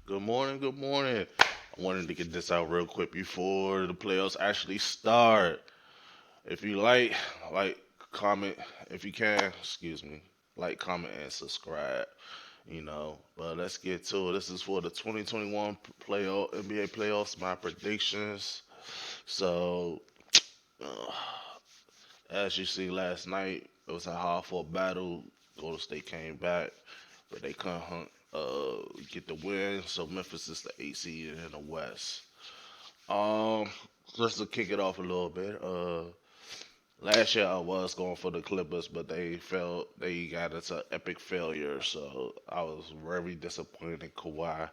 Good morning, good morning. I wanted to get this out real quick before the playoffs actually start. If you like, comment, if you can, excuse me, like, comment, and subscribe. But let's get to it. This is for the 2021 playoff NBA playoffs. My predictions. So, uh, as you see last night, it was a hard fought battle. Golden State came back, but they couldn't get the win. So Memphis is the 8th seed in the West. Um, just to kick it off a little bit. Last year I was going for the Clippers, but they felt they got into epic failure. So I was very disappointed in Kawhi.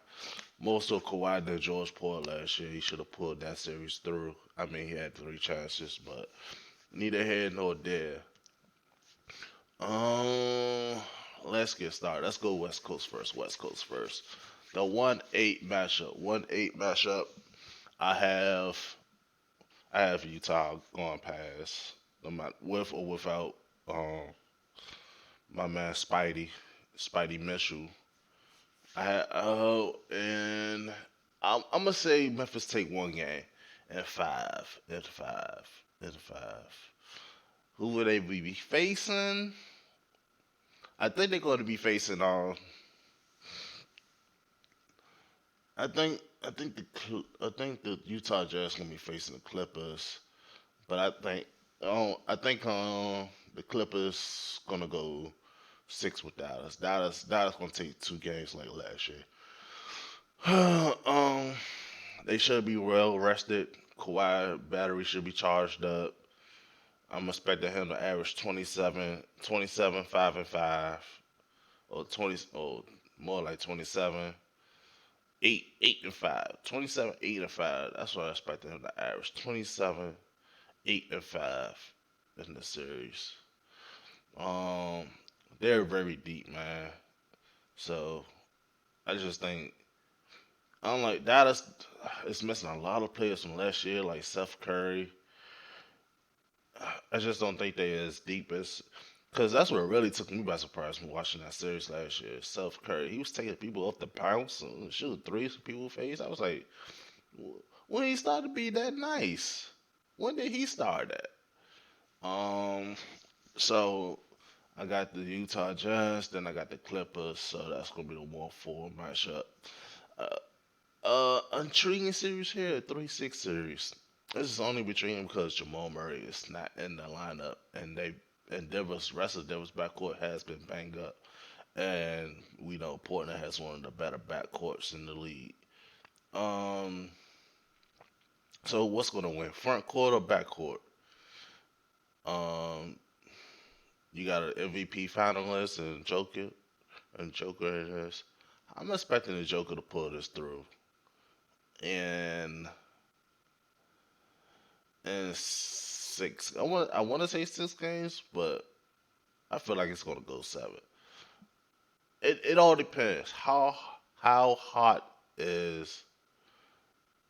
Most of Kawhi than George Paul last year. He should have pulled that series through. I mean, he had three chances, but neither here nor there. Um, let's get started. Let's go West Coast first. West Coast first. The 1-8 matchup. 1-8 matchup. I have I have Utah going past. No matter with or without um my man Spidey Mitchell. And I'm gonna say Memphis take one game and five. Who would they be facing? I think they're going to be facing. I think the Utah Jazz gonna be facing the Clippers, but I think the Clippers gonna go six with Dallas. Dallas gonna take two games like last year. They should be well rested. Kawhi battery should be charged up. I'm expecting him to average 27, 5 and 5, or 20, or more like 27, 8 and 5, 27, 8 and 5. That's what I expected him to average. 27, 8 and 5 in the series. Um, they're very deep, man. So I just think, unlike Dallas, it's missing a lot of players from last year, like Seth Curry. I just don't think they as deep as, because that's what really took me by surprise from watching that series last year. Seth Curry, he was taking people off the bounce and shooting threes in people's face. I was like, when he started to be that nice? When did he start that? So I got the Utah Jazz, then I got the Clippers, so that's gonna be the 1-4 matchup. Uh, Intriguing series here, 3-6 series. This is only between them because Jamal Murray is not in the lineup, and Denver's rest of Denver's backcourt has been banged up, and we know Portland has one of the better backcourts in the league. Um, so what's gonna win, front court or back court? Um, you got an MVP finalist and Joker it is. I'm expecting the Joker to pull this through, and six. I want to say 6 games, but I feel like it's gonna go 7. It all depends how hot is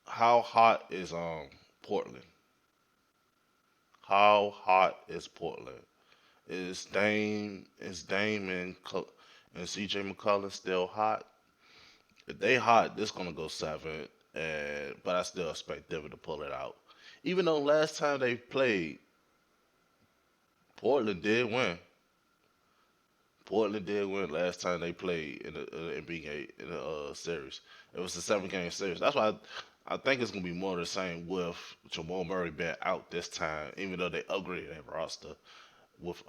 how hot is Portland. How hot is Portland? Is Dame and CJ McCollum still hot? If they hot, this gonna go 7. And but I still expect Denver to pull it out. Even though last time they played, Portland did win. Portland did win last time they played in the NBA in the series. It was a 7 game series. That's why I think it's gonna be more of the same with Jamal Murray being out this time, even though they upgraded that roster with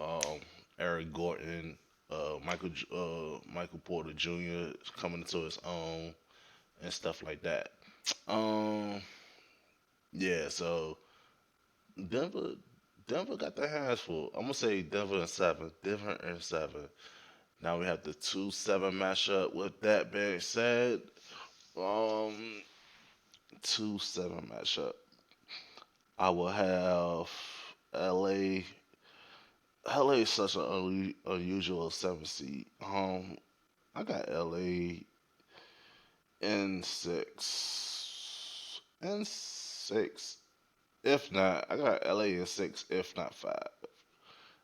Eric Gordon, Michael Porter Jr. coming into his own and stuff like that. Um, yeah, so Denver, Denver got their hands full. I'm gonna say Denver and 7. Denver and 7. Now we have the 2-7 matchup. With that being said, um, 2-7 matchup. I will have LA. LA is such an unusual 7 seed. I got LA in 6. In 6. If not, I got LA in 6. If not 5,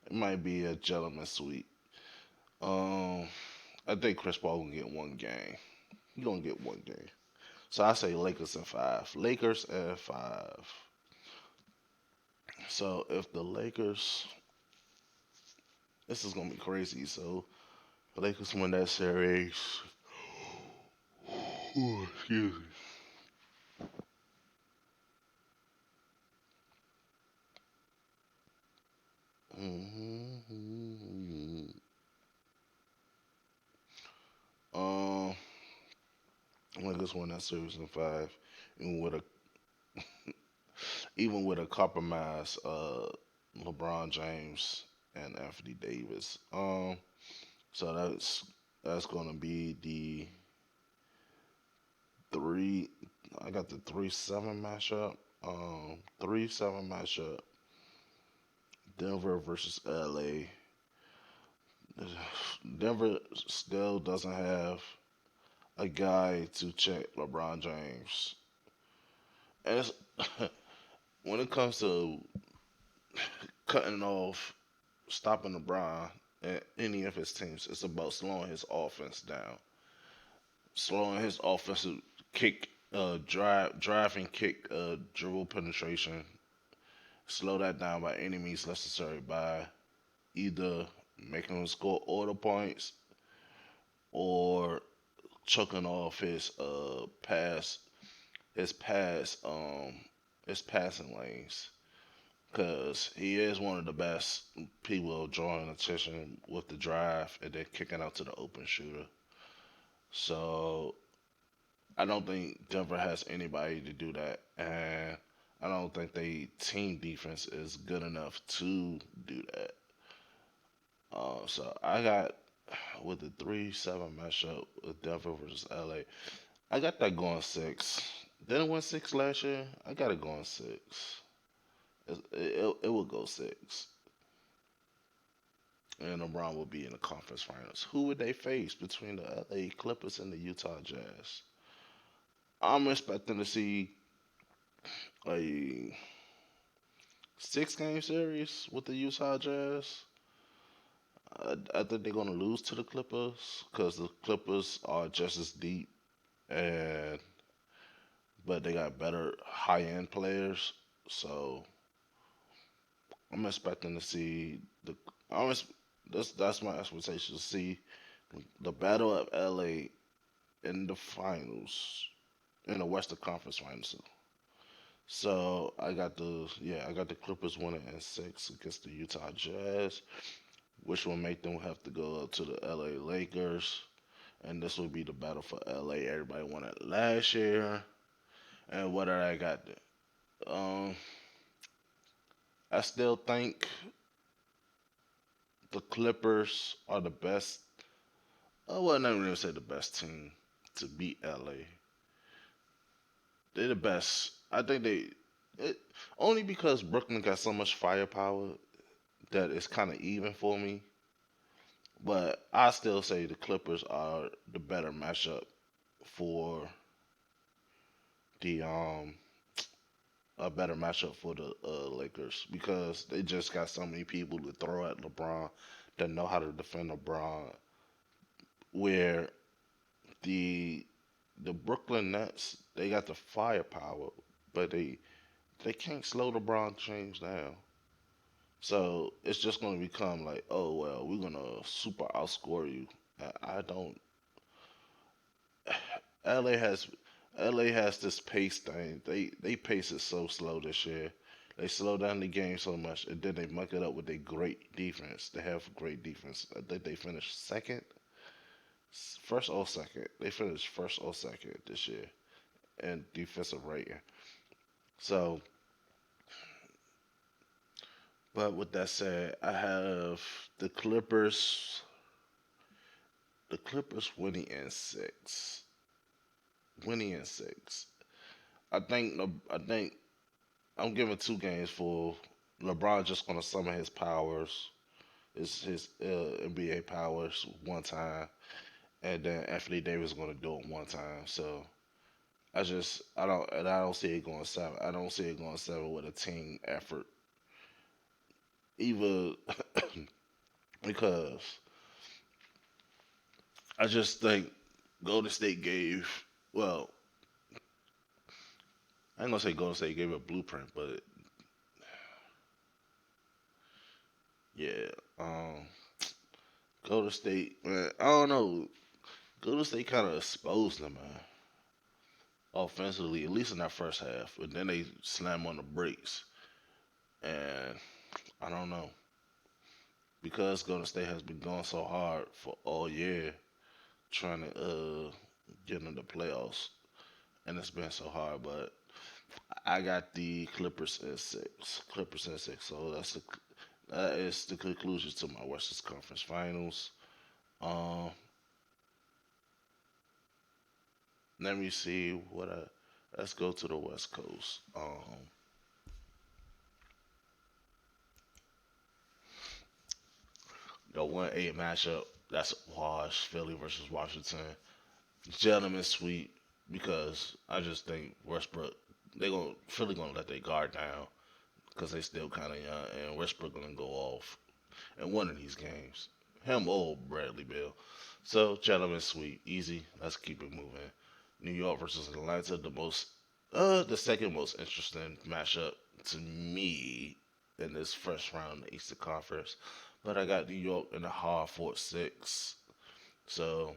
it might be a gentleman's sweep. Um, I think Chris Paul will get one game. He gonna get one game. So I say Lakers in five. Lakers in five. So if the Lakers, this is gonna be crazy. So the Lakers win that series. Ooh, excuse me. hmm Um, Lakers win that series in five, even with a compromise, LeBron James and Anthony Davis. So that's gonna be the three. I got the 3-7 matchup. 3-7 matchup. Denver versus LA. Denver still doesn't have a guy to check LeBron James. And it's, when it comes to cutting off, stopping LeBron and any of his teams, it's about slowing his offense down, slowing his offensive kick, drive and kick, dribble penetration. Slow that down by any means necessary by either making him score all the points or choking off his pass his passing lanes, because he is one of the best people drawing attention with the drive and then kicking out to the open shooter. So I don't think Denver has anybody to do that, and I don't think they team defense is good enough to do that. So I got with the 3-7 matchup with Denver versus LA. I got that going six. Didn't win six last year. I got it going six. It will go six, and LeBron will be in the conference finals. Who would they face between the LA Clippers and the Utah Jazz? I'm expecting to see a 6 game series with the Utah Jazz. I think they're gonna lose to the Clippers because the Clippers are just as deep, and but they got better high end players. So I'm expecting to see the. I'm ex- that's my expectation to see the Battle of LA in the finals, in the Western Conference Finals. So I got the Clippers winning in six against the Utah Jazz, which will make them have to go up to the LA Lakers, and this will be the battle for LA. Everybody won it last year, and what did I got? Um, I still think the Clippers are the best. I wouldn't even say the best team to beat LA. They're the best. I think it, only because Brooklyn got so much firepower that it's kind of even for me. But I still say the Clippers are the better matchup for the a better matchup for the Lakers, because they just got so many people to throw at LeBron that know how to defend LeBron. Where the the Brooklyn Nets, they got the firepower, but they can't slow LeBron James down. So it's just going to become like, oh well, we're gonna super outscore you. I don't. LA has LA has this pace thing. They pace it so slow this year. They slow down the game so much, and then they muck it up with their great defense. They have great defense. I think they finished second, first or second. They finished first or second this year in defensive rating. So, but with that said, I have the Clippers. The Clippers winning in six. Winning in six. I think I'm giving 2 games for LeBron just gonna summon his powers, his NBA powers one time, and then Anthony Davis gonna do it one time. So I don't see it going seven. I don't see it going seven with a team effort either, because I just think Golden State gave well, I ain't gonna say Golden State gave a blueprint, but yeah, um, Golden State, man, I don't know. Golden State kind of exposed them, man, offensively, at least in that first half. But then they slam on the brakes, and I don't know because Golden State has been going so hard for all year trying to get in the playoffs, and it's been so hard. But I got the Clippers in six. Clippers in six. So that is the conclusion to my Western Conference Finals. Um, Let me see what I. Let's go to the West Coast. The 1-8 matchup. That's Wash Philly versus Washington. Gentlemen sweep because I just think Westbrook they gonna Philly gonna let their guard down because they still kind of young and Westbrook gonna go off in one of these games. Him or Bradley Bill. So gentlemen sweep easy. Let's keep it moving. New York versus Atlanta, the second most interesting matchup to me in this first round of the Eastern Conference. But I got New York in the hard fought six. So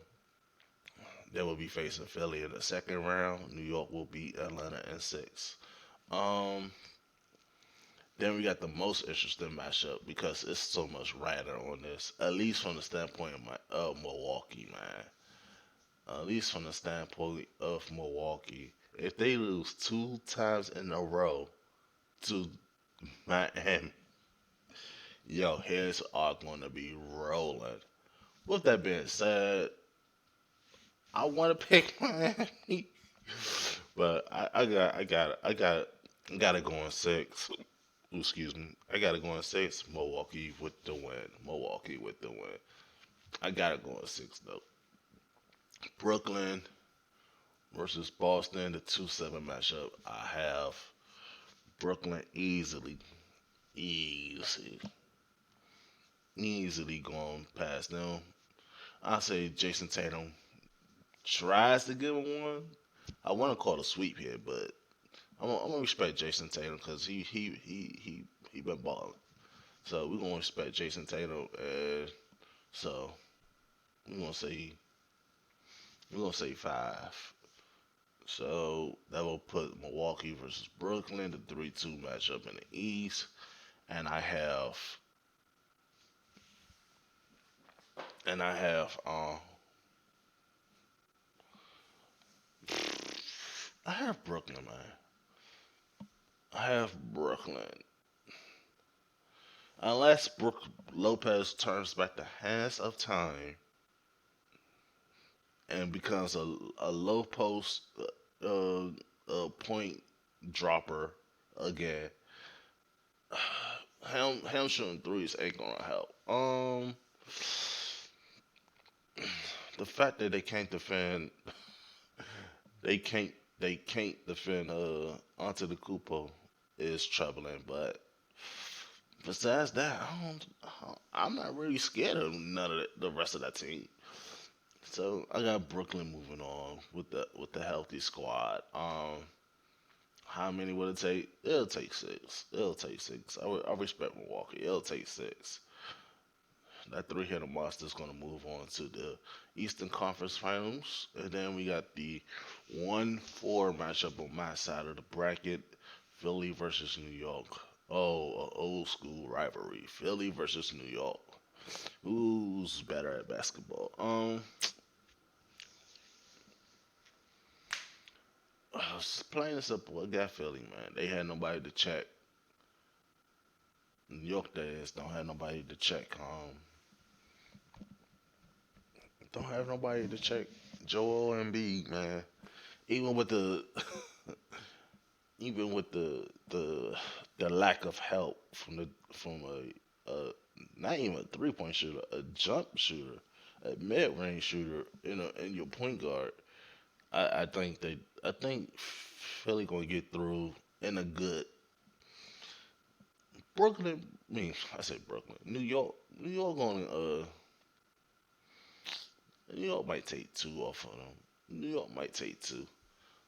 they will be facing Philly in the second round. New York will beat Atlanta in six. Um, then we got the most interesting matchup because it's so much rider on this. At least from the standpoint of Milwaukee, man. At least from the standpoint of Milwaukee, if they lose two times in a row to Miami, yo, heads are going to be rolling. With that being said, I want to pick Miami, but I got to go in six. Ooh, excuse me. I got to go in six. Milwaukee with the win. Milwaukee with the win. I got to go in six though. Brooklyn versus Boston, the 2-7 matchup. I have Brooklyn easy, easily going past them. I say Jason Tatum tries to give him one. I want to call it a sweep here, but I'm gonna respect Jason Tatum because he been balling. So we're gonna respect Jason Tatum, and so we're gonna say we're gonna say five. So that will put Milwaukee versus Brooklyn, the 3-2 matchup in the East, and I have Brooklyn, man. I have Brooklyn. Unless Brook Lopez turns back the hands of time and becomes a low post point dropper again, him shooting threes ain't gonna help. The fact that they can't they can't defend onto the Kupo is troubling, but besides that, I'm not really scared of none of the rest of that team. So I got Brooklyn moving on with the healthy squad. How many would it take? It'll take six. It'll take six. I respect Milwaukee. It'll take six. That three-hitter monster is going to move on to the Eastern Conference Finals, and then we got the 1-4 matchup on my side of the bracket: Philly versus New York. Oh, a old school rivalry: Philly versus New York. Who's better at basketball? It's plain and simple. I got Philly, man. They had nobody to check. New York days don't have nobody to check. Don't have nobody to check Joel Embiid, man. Even with the even with the lack of help from a not even a 3-point shooter, a jump shooter, a mid range shooter, and your point guard. I think Philly gonna get through in a good Brooklyn. I mean, I say Brooklyn, New York. New York gonna New York might take two off of them. New York might take two.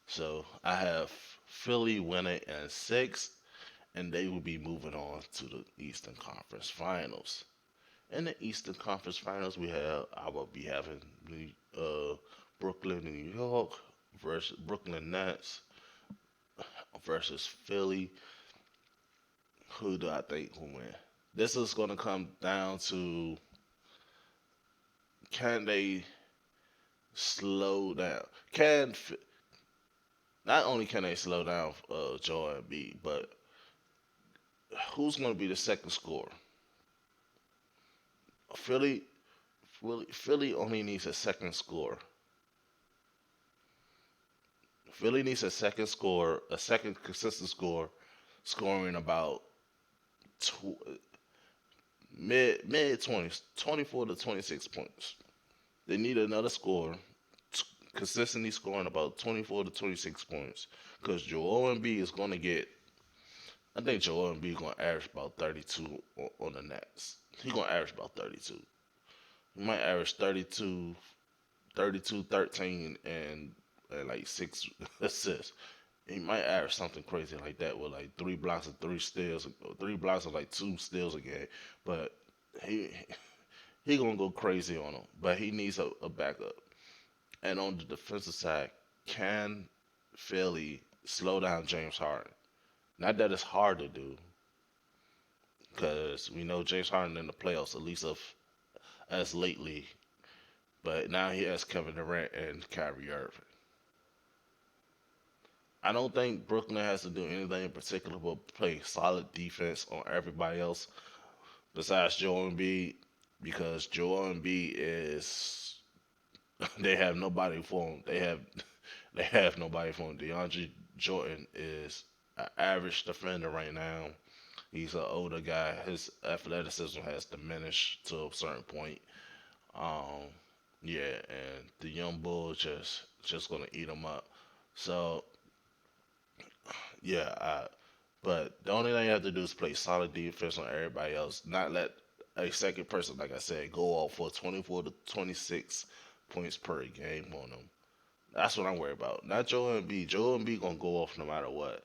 So I have Philly winning in six, and they will be moving on to the Eastern Conference Finals. In the Eastern Conference Finals, I will be having Brooklyn, New York versus Brooklyn Nets versus Philly. Who do I think will win? This is going to come down to, can they slow down? Not only can they slow down Joel Embiid, but who's going to be the second scorer? Philly, Philly only needs a second score. Philly needs a second score, a second consistent score, scoring about tw- mid 20s, 24 to 26 points. They need another score, consistently scoring about 24 to 26 points, because Joel Embiid is going to get. I think Joel Embiid is going to average about 32 on the Nets. He's going to average about 32. He might average 32, 32, 13, and like six assists. He might average something crazy like that with like 3 blocks and 3 steals, 3 blocks and like 2 steals a game. But he he gonna go crazy on him. But he needs a backup. And on the defensive side, can Philly slow down James Harden? Not that it's hard to do, because we know James Harden in the playoffs, at least of as lately. But now he has Kevin Durant and Kyrie Irving. I don't think Brooklyn has to do anything in particular but play solid defense on everybody else besides Joel Embiid, because Joel Embiid is they have nobody for him. They have nobody for him. DeAndre Jordan is an average defender right now. He's an older guy. His athleticism has diminished to a certain point. Um, yeah, and the young bull just gonna eat him up. So yeah, but the only thing you have to do is play solid defense on everybody else. Not let a second person, like I said, go off for 24 to 26 points per game on them. That's what I'm worried about. Not Joel Embiid. Joel Embiid gonna go off no matter what.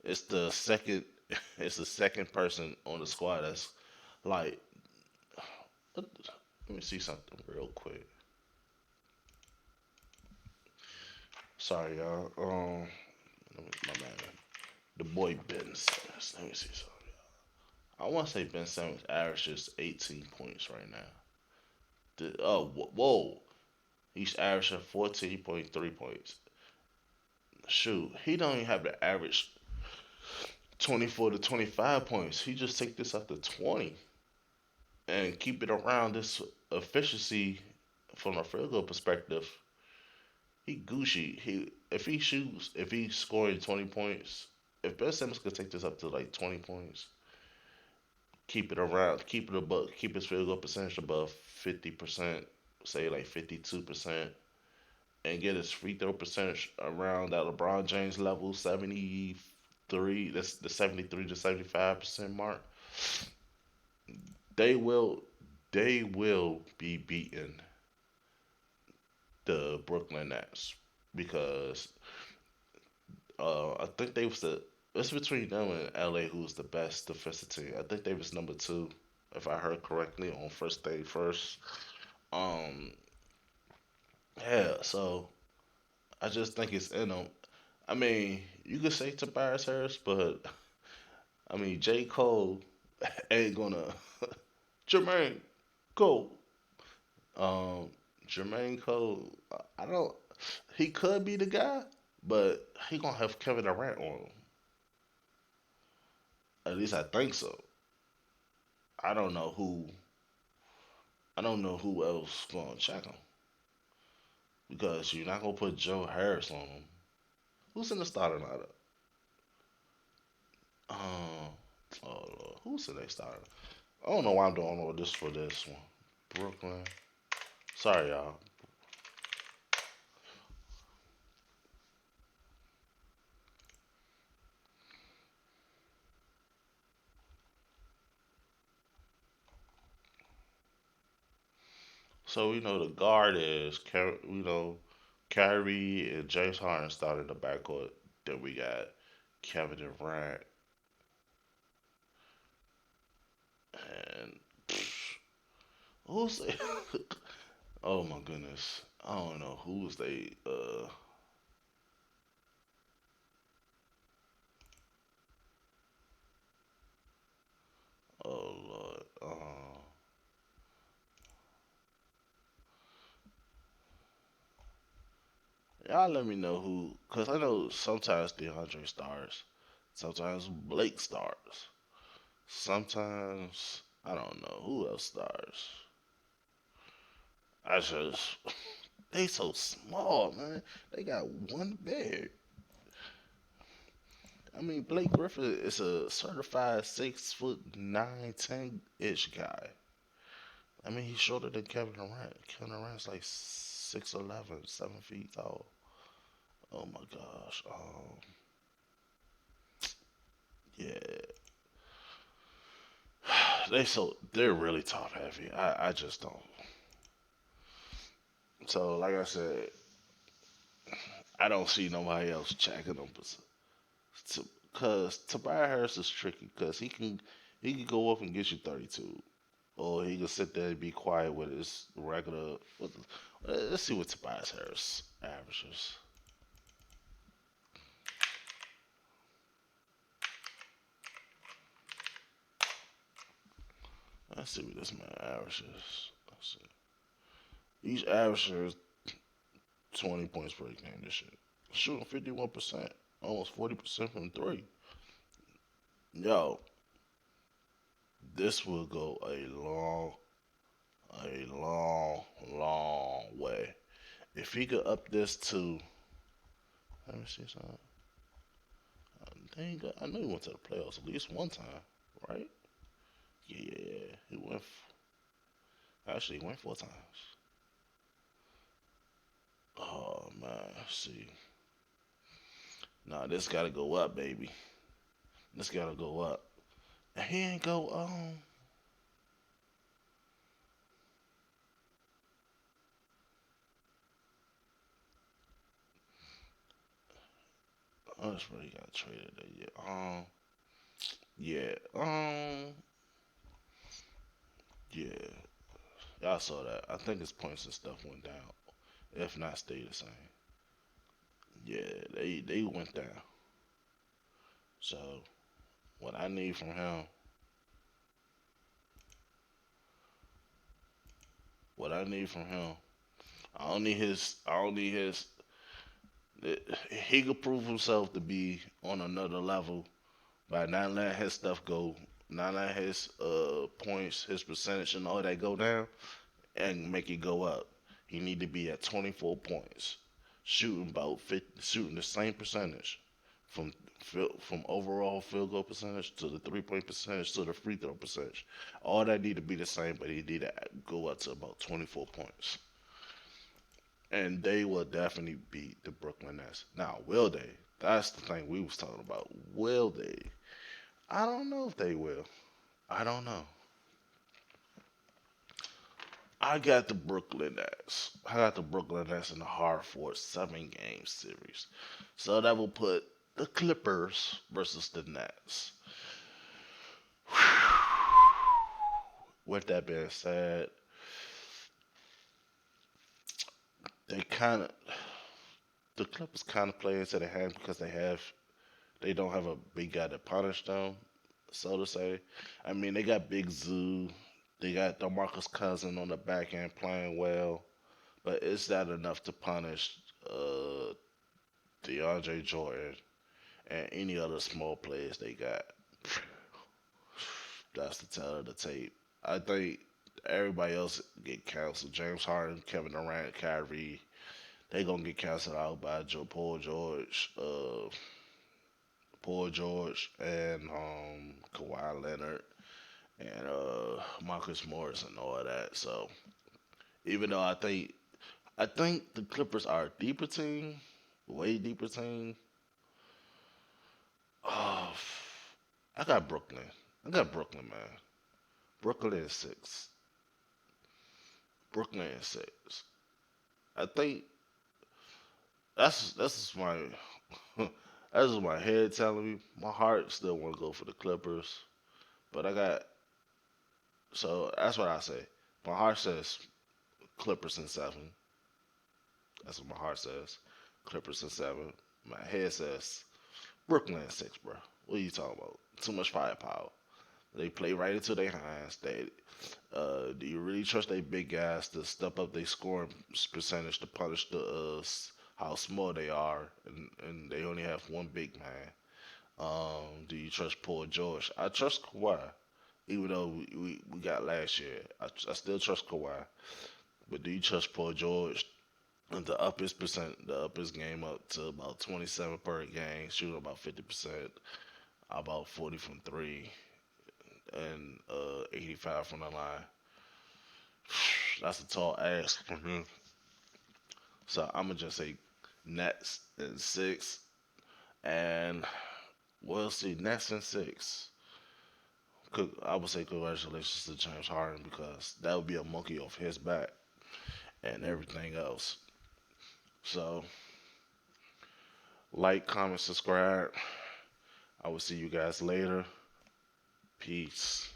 It's the second. It's the second person on the squad that's like. Let me see something real quick. Sorry, y'all. My man, the boy Ben Simmons. Let me see something. I want to say Ben Simmons averages 18 points right now. Whoa, he's averaging 14.3 points. Shoot, he don't even have the average 24 to 25 points. He just take this up to 20 and keep it around this efficiency from a field goal perspective. He Gucci. If he's scoring 20 points, if Ben Simmons could take this up to like 20 points, keep it around, keep his field goal percentage above 50%, say like 52%, and get his free throw percentage around that LeBron James level, 73. That's the 73 to 75% mark. They will, they will be beating the Brooklyn Nets, because I think they was the. It's between them and LA who's the best defensive team. I think they was number two, if I heard correctly, on first day first. Um, yeah, so I just think it's in them. I mean, you could say Tobias Harris, but I mean J. Cole ain't gonna Jermaine Cole. Um, Jermaine Cole, I don't. He could be the guy, but he gonna have Kevin Durant on him. At least I think so. I don't know who. I don't know who else gonna check him, because you're not gonna put Joe Harris on him. Who's in the starting lineup? Um, oh Lord, who's the next starter? I don't know why I'm doing all this for this one. Brooklyn. Sorry, y'all. So we know the guard is Kyrie and James Harden started the backcourt. Then we got Kevin Durant and who's they? Oh my goodness, I don't know who's they. Oh Lord. Y'all let me know who, cause I know sometimes DeAndre stars, sometimes Blake stars, sometimes I don't know who else stars. I just they so small, man. They got one bed. I mean, Blake Griffin is a certified 6 foot 9, 10 inch guy. I mean, he's shorter than Kevin Durant. Kevin Durant's like 6'11", 7 feet tall. Oh my gosh. Yeah, they're really top heavy. I just don't. So like I said, I don't see nobody else checking them. Cause Tobias Harris is tricky. Cause he can go up and get you 32, or he can sit there and be quiet with his regular. Let's see what Tobias Harris averages. Let's see what this man averages. Let's see. Each averages 20 points per game this year. Shooting 51%, almost 40% from three. Yo, this will go a long way. If he could up this to, let me see something. I know he went to the playoffs at least one time, right? Yeah, he went. Actually, he went 4 times. Oh man, see, nah, this gotta go up, baby. This gotta go up. And he ain't go. Oh, that's where he got traded. Yeah. Yeah. Yeah. Y'all saw that. I think his points and stuff went down. If not, stay the same. Yeah, they went down. So what I need from him, what I need from him, I don't need his. I don't need his. He could prove himself to be on another level by not letting his stuff go, not letting his points, his percentage, and all that go down, and make it go up. He need to be at 24 points, shooting about 50, shooting the same percentage from from overall field goal percentage to the 3 point percentage to the free throw percentage. All that need to be the same, but he need to go up to about 24 points. And they will definitely beat the Brooklyn Nets. Now, will they? That's the thing we was talking about. Will they? I don't know if they will. I don't know. I got the Brooklyn Nets. I got the Brooklyn Nets in the hard for 7 game series. So that will put the Clippers versus the Nets. With that being said, they kind of the Clippers kind of play into their hand because they don't have a big guy to punish them, so to say. I mean, they got Big Zoo, they got DeMarcus Cousin on the back end playing well, but is that enough to punish uh, DeAndre Jordan and any other small players they got? That's the tell of the tape. I think everybody else get canceled. James Harden, Kevin Durant, Kyrie, they gonna get canceled out by Paul George, and Kawhi Leonard and Marcus Morris and all of that. So even though I think the Clippers are a deeper team, way deeper team. Oh, I got Brooklyn. I got Brooklyn, man. Brooklyn is 6. Brooklyn in six. I think that's my that's what my head telling me. My heart still want to go for the Clippers, but I got so that's what I say. My heart says Clippers in seven. That's what my heart says. Clippers in seven. My head says Brooklyn in six, bro. What are you talking about? Too much firepower. They play right into their hands. Do you really trust they big guys to step up their scoring percentage to punish how small they are, and they only have one big man? Do you trust Paul George? I trust Kawhi, even though we got last year. I still trust Kawhi, but do you trust Paul George? And the up his game up to about 27 per game, shooting about 50%, about 40 from three, and 85 from the line. That's a tall ask from him. So I'm gonna just say Nets in six, and we'll see Nets in six. I would say congratulations to James Harden because that would be a monkey off his back and everything else. So like, comment, subscribe. I will see you guys later. Peace.